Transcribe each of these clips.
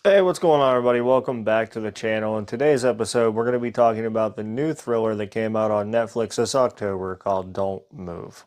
Hey, what's going on, everybody? Welcome back to the channel. In today's episode, we're going to be talking about the new thriller that came out on Netflix this October called Don't Move.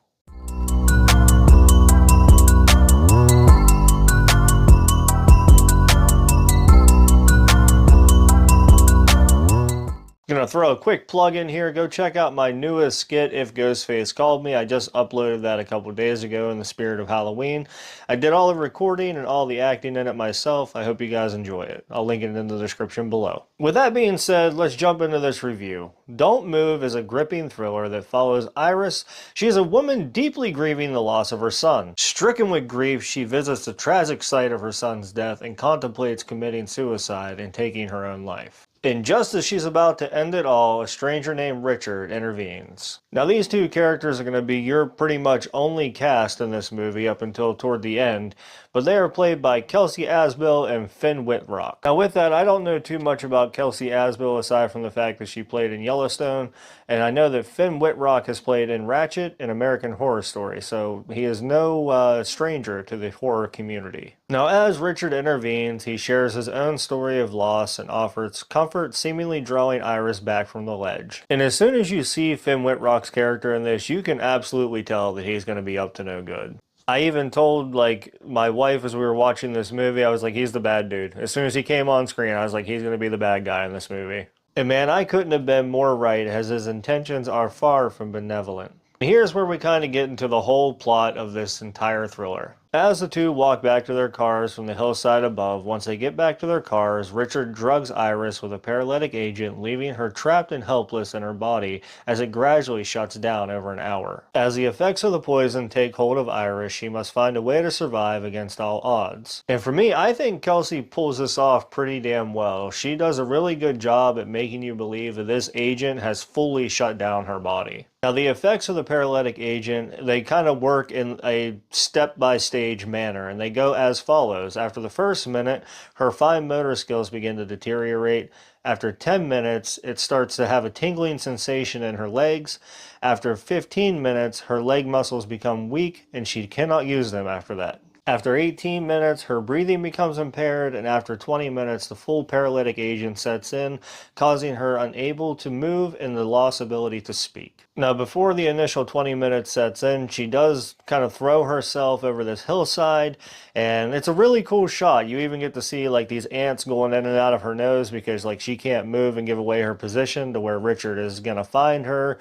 Gonna throw a quick plug in here. Go check out my newest skit, If Ghostface Called Me. I just uploaded that a couple days ago in the spirit of Halloween. I did all the recording and all the acting in it myself. I hope you guys enjoy it. I'll link it in the description below. With that being said, let's jump into this review. Don't Move is a gripping thriller that follows Iris. She is a woman deeply grieving the loss of her son. Stricken with grief, she visits the tragic site of her son's death and contemplates committing suicide and taking her own life. And just as she's about to end it all, a stranger named Richard intervenes. Now these two characters are going to be your pretty much only cast in this movie up until toward the end, but they are played by Kelsey Asbill and Finn Wittrock. Now with that, I don't know too much about Kelsey Asbill aside from the fact that she played in Yellowstone, and I know that Finn Wittrock has played in Ratched and American Horror Story, so he is no stranger to the horror community. Now as Richard intervenes, he shares his own story of loss and offers comfort, seemingly drawing Iris back from the ledge. And as soon as you see Finn Wittrock's character in this, you can absolutely tell that he's going to be up to no good. I even told, my wife as we were watching this movie, I was like, he's the bad dude. As soon as he came on screen, I was like, he's going to be the bad guy in this movie. And man, I couldn't have been more right, as his intentions are far from benevolent. Here's where we kind of get into the whole plot of this entire thriller. As the two walk back to their cars from the hillside above, once they get back to their cars, Richard drugs Iris with a paralytic agent, leaving her trapped and helpless in her body as it gradually shuts down over an hour. As the effects of the poison take hold of Iris, she must find a way to survive against all odds. And for me, I think Kelsey pulls this off pretty damn well. She does a really good job at making you believe that this agent has fully shut down her body. Now the effects of the paralytic agent, they kind of work in a step-by-step manner, and they go as follows. After the first minute, her fine motor skills begin to deteriorate. After 10 minutes, it starts to have a tingling sensation in her legs. After 15 minutes, her leg muscles become weak and she cannot use them after that. After 18 minutes, her breathing becomes impaired, and after 20 minutes, the full paralytic agent sets in, causing her unable to move and the lost ability to speak. Now, before the initial 20 minutes sets in, she does kind of throw herself over this hillside, and it's a really cool shot. You even get to see these ants going in and out of her nose because she can't move and give away her position to where Richard is going to find her,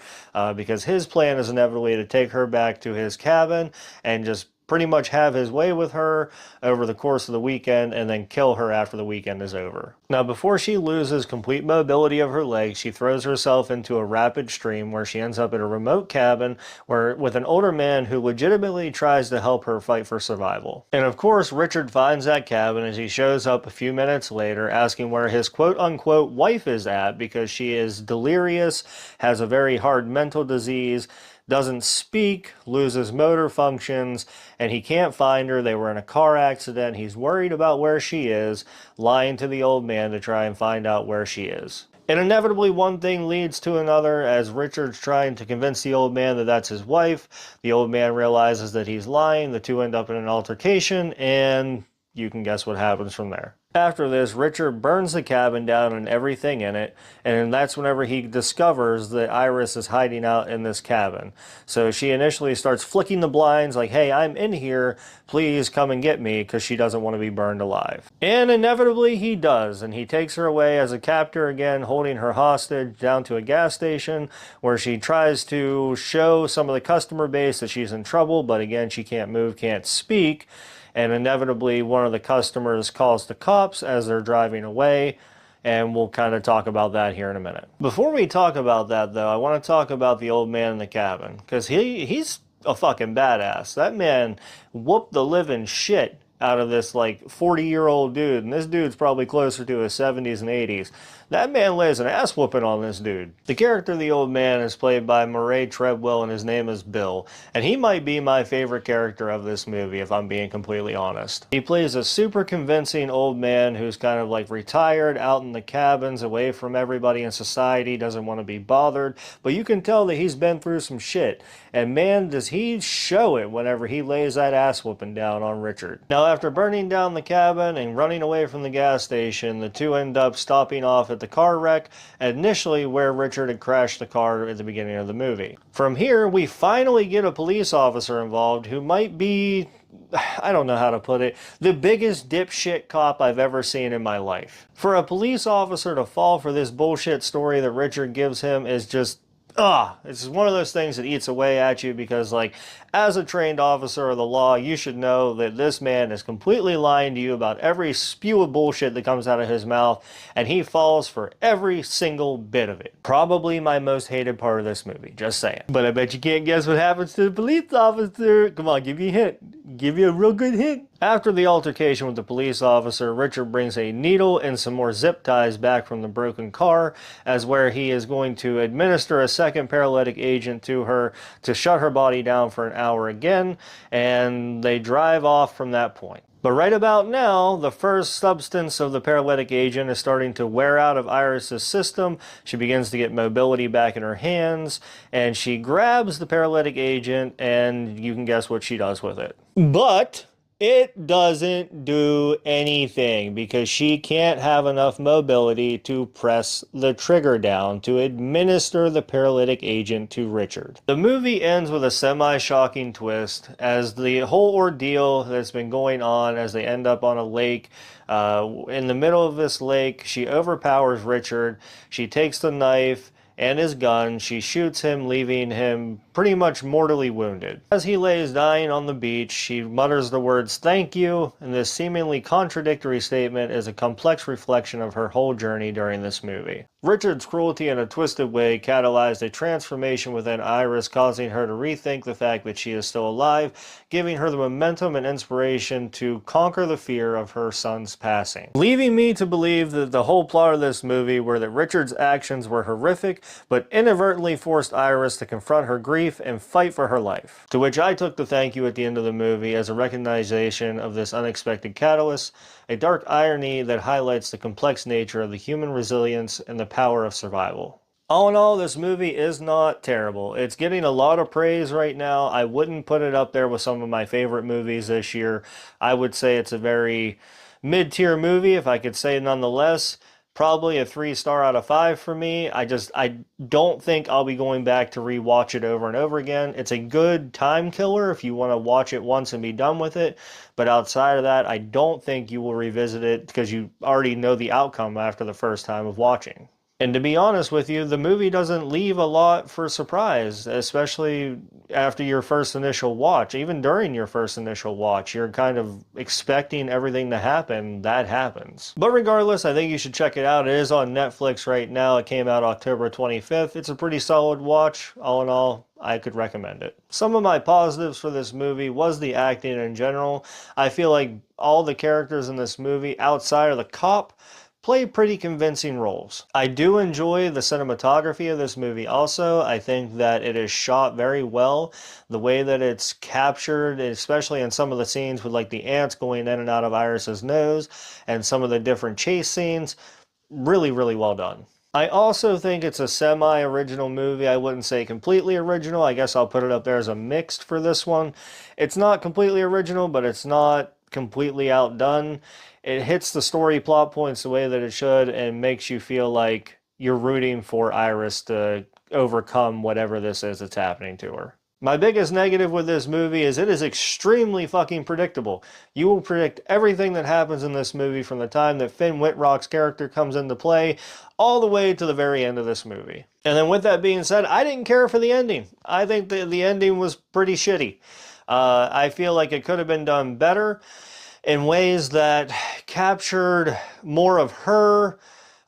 because his plan is inevitably to take her back to his cabin and just pretty much have his way with her over the course of the weekend and then kill her after the weekend is over. Now, before she loses complete mobility of her legs, she throws herself into a rapid stream where she ends up in a remote cabin with an older man who legitimately tries to help her fight for survival. And of course, Richard finds that cabin as he shows up a few minutes later asking where his quote-unquote wife is at because she is delirious, has a very hard mental disease, doesn't speak, loses motor functions, and he can't find her. They were in a car accident. He's worried about where she is, lying to the old man to try and find out where she is. And inevitably, one thing leads to another as Richard's trying to convince the old man that that's his wife. The old man realizes that he's lying. The two end up in an altercation, and you can guess what happens from there. After this, Richard burns the cabin down and everything in it, and that's whenever he discovers that Iris is hiding out in this cabin. So she initially starts flicking the blinds like, hey, I'm in here, please come and get me, because she doesn't want to be burned alive. And inevitably he does, and he takes her away as a captor again, holding her hostage down to a gas station where she tries to show some of the customer base that she's in trouble, but again, she can't move, can't speak. And inevitably, one of the customers calls the cops as they're driving away, and we'll kind of talk about that here in a minute. Before we talk about that, though, I want to talk about the old man in the cabin, because he's a fucking badass. That man whooped the living shit out of this 40-year-old dude, and this dude's probably closer to his 70s and 80s. That man lays an ass whooping on this dude. The character of the old man is played by Murray Treadwell, and his name is Bill. And he might be my favorite character of this movie, if I'm being completely honest. He plays a super convincing old man who's kind of retired, out in the cabins, away from everybody in society, doesn't want to be bothered. But you can tell that he's been through some shit. And man, does he show it whenever he lays that ass whooping down on Richard. Now, after burning down the cabin and running away from the gas station, the two end up stopping off at the car wreck, initially where Richard had crashed the car at the beginning of the movie. From here, we finally get a police officer involved who might be, I don't know how to put it, the biggest dipshit cop I've ever seen in my life. For a police officer to fall for this bullshit story that Richard gives him is just, it's one of those things that eats away at you because, like, as a trained officer of the law, you should know that this man is completely lying to you about every spew of bullshit that comes out of his mouth, and he falls for every single bit of it. Probably my most hated part of this movie, just saying. But I bet you can't guess what happens to the police officer. Come on, give me a hint. Give you a real good hint. After the altercation with the police officer, Richard brings a needle and some more zip ties back from the broken car, as where he is going to administer a second paralytic agent to her to shut her body down for an hour again, and they drive off from that point. But right about now, the first substance of the paralytic agent is starting to wear out of Iris's system. She begins to get mobility back in her hands, and she grabs the paralytic agent, and you can guess what she does with it. But it doesn't do anything because she can't have enough mobility to press the trigger down to administer the paralytic agent to Richard. The movie ends with a semi-shocking twist as the whole ordeal that's been going on as they end up on a lake. In the middle of this lake, she overpowers Richard. She takes the knife and his gun. She shoots him, leaving him pretty much mortally wounded. As he lays dying on the beach, she mutters the words, "Thank you," and this seemingly contradictory statement is a complex reflection of her whole journey during this movie. Richard's cruelty in a twisted way catalyzed a transformation within Iris, causing her to rethink the fact that she is still alive, giving her the momentum and inspiration to conquer the fear of her son's passing. Leaving me to believe that the whole plot of this movie were that Richard's actions were horrific, but inadvertently forced Iris to confront her grief and fight for her life. To which I took the thank you at the end of the movie as a recognition of this unexpected catalyst, a dark irony that highlights the complex nature of the human resilience and the power of survival. All in all, this movie is not terrible. It's getting a lot of praise right now. I wouldn't put it up there with some of my favorite movies this year. I would say it's a very mid-tier movie, if I could say nonetheless. Probably a 3-star out of 5 for me. I don't think I'll be going back to rewatch it over and over again. It's a good time killer if you want to watch it once and be done with it. But outside of that, I don't think you will revisit it because you already know the outcome after the first time of watching. And to be honest with you, the movie doesn't leave a lot for surprise, especially after your first initial watch. Even during your first initial watch, you're kind of expecting everything to happen. That happens. But regardless, I think you should check it out. It is on Netflix right now. It came out October 25th. It's a pretty solid watch. All in all, I could recommend it. Some of my positives for this movie was the acting in general. I feel like all the characters in this movie, outside of the cop, play pretty convincing roles. I do enjoy the cinematography of this movie also. I think that it is shot very well. The way that it's captured, especially in some of the scenes with like the ants going in and out of Iris's nose and some of the different chase scenes, really, really well done. I also think it's a semi-original movie. I wouldn't say completely original. I guess I'll put it up there as a mixed for this one. It's not completely original, but it's not completely outdone. It hits the story plot points the way that it should and makes you feel like you're rooting for Iris to overcome whatever this is that's happening to her. My biggest negative with this movie is it is extremely fucking predictable. You will predict everything that happens in this movie from the time that Finn Wittrock's character comes into play all the way to the very end of this movie. And then with that being said, I didn't care for the ending. I think that the ending was pretty shitty. I feel like it could have been done better in ways that captured more of her,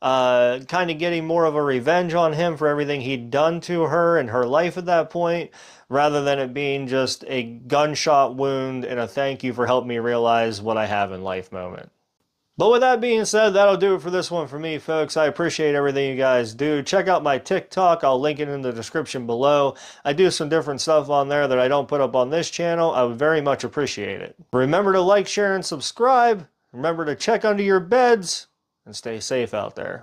kind of getting more of a revenge on him for everything he'd done to her and her life at that point, rather than it being just a gunshot wound and a thank you for helping me realize what I have in life moment. But with that being said, that'll do it for this one for me, folks. I appreciate everything you guys do. Check out my TikTok. I'll link it in the description below. I do some different stuff on there that I don't put up on this channel. I would very much appreciate it. Remember to like, share, and subscribe. Remember to check under your beds and stay safe out there.